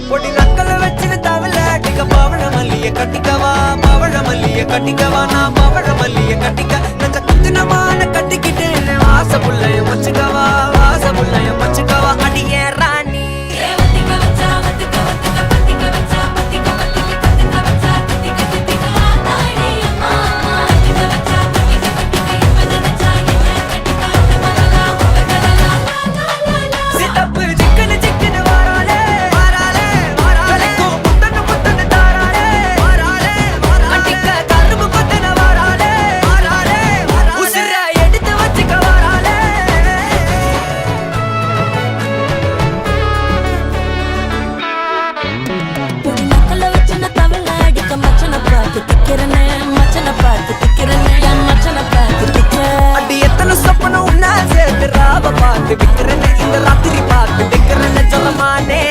பொடி நக்கல வச்சுன்னு தவள அடிக்க பவழ மல்லிய கட்டிக்கவா பவழ மல்லிய கட்டிக்கவா நான் பவழ மல்லிய கட்டிக்க நச்ச குத்துனமான கட்டிக்கிட்டு வாச புள்ளைய வச்சுக்கவா வாச புள்ளைய வச்சுக்கவா அடியே ராணி பார்த்து விக்கிறேன் இந்த ராத்திரி பார்த்து விக்கிறேன் சொல்லமானே